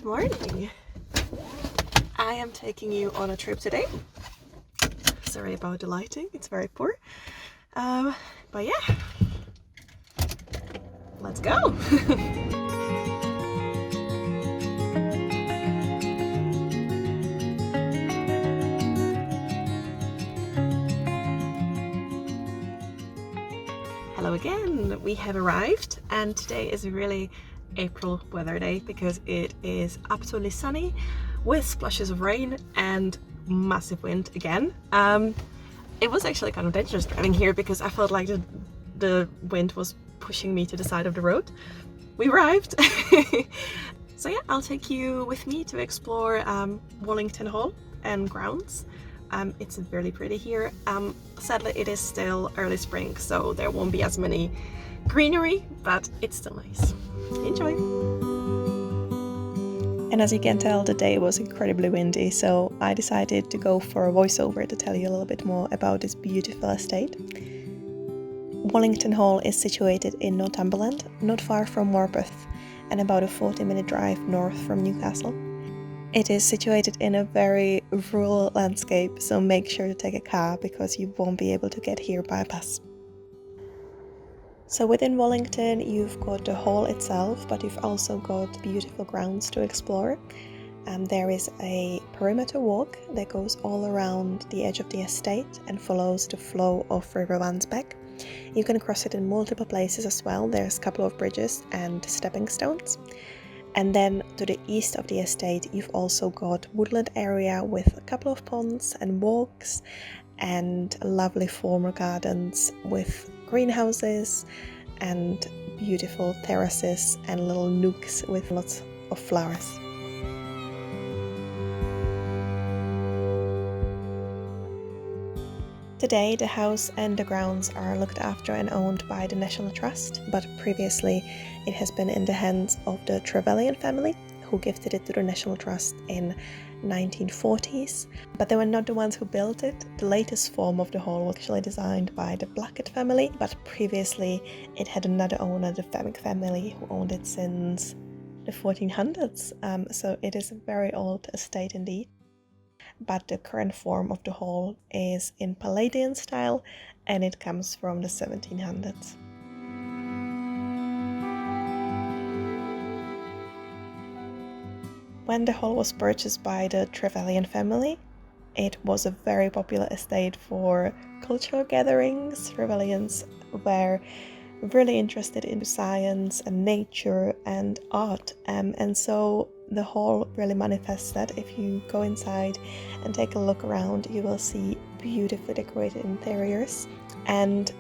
Good morning. I am taking you on a trip today. Sorry about the lighting, it's very poor. But yeah, let's go. Hello again, we have arrived and today is really April weather day because it is absolutely sunny with splashes of rain and massive wind again. It was actually kind of dangerous driving here because I felt like the wind was pushing me to the side of the road. We arrived. So yeah, I'll take you with me to explore Wallington Hall and grounds. It's really pretty here. Sadly it is still early spring, so there won't be as many greenery, but it's still nice. Enjoy! And as you can tell, the day was incredibly windy, so I decided to go for a voiceover to tell you a little bit more about this beautiful estate. Wallington Hall is situated in Northumberland, not far from Morpeth, and about a 40-minute drive north from Newcastle. It is situated in a very rural landscape, so make sure to take a car because you won't be able to get here by bus. So within Wallington you've got the hall itself, but you've also got beautiful grounds to explore. There is a perimeter walk that goes all around the edge of the estate and follows the flow of River Wansbeck. You can cross it in multiple places as well. There's a couple of bridges and stepping stones. And then to the east of the estate you've also got woodland area with a couple of ponds and walks and lovely former gardens with greenhouses and beautiful terraces and little nooks with lots of flowers. Today the house and the grounds are looked after and owned by the National Trust, but previously it has been in the hands of the Trevelyan family, who gifted it to the National Trust in 1940s, but they were not the ones who built it. The latest form of the hall was actually designed by the Blackett family, but previously it had another owner, the Femic family, who owned it since the 1400s, so it is a very old estate indeed. But the current form of the hall is in Palladian style and it comes from the 1700s. When the hall was purchased by the Trevelyan family, it was a very popular estate for cultural gatherings. Trevelyans were really interested in science and nature and art, and so the hall really manifests that. If you go inside and take a look around, you will see beautifully decorated interiors and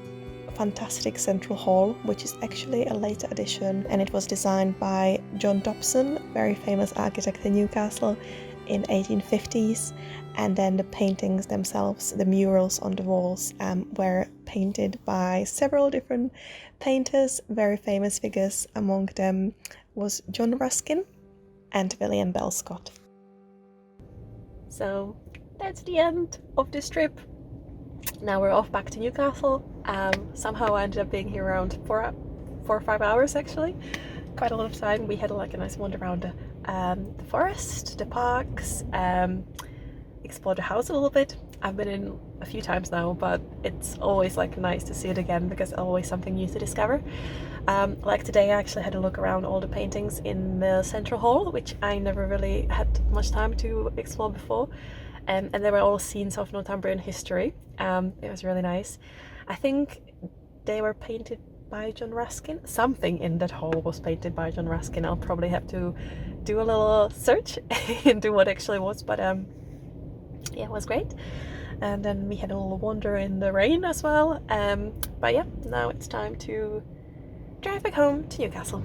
fantastic central hall, which is actually a later addition, and it was designed by John Dobson, very famous architect in Newcastle, in 1850s. And then the paintings themselves, the murals on the walls, were painted by several different painters, very famous figures. Among them was John Ruskin and William Bell Scott. So that's the end of this trip. Now we're off back to Newcastle. Somehow I ended up being here around 4 or 5 hours actually. Quite a lot of time. We had like a nice wander around the forest, the parks, explored the house a little bit. I've been in a few times now, but it's always like nice to see it again because always something new to discover. Like today I actually had a look around all the paintings in the central hall, which I never really had much time to explore before. And they were all scenes of Northumbrian history. It was really nice. I think they were painted by John Ruskin. Something in that hall was painted by John Ruskin. I'll probably have to do a little search into what actually was, but yeah, it was great. And then we had a little wander in the rain as well. But yeah, now it's time to drive back home to Newcastle.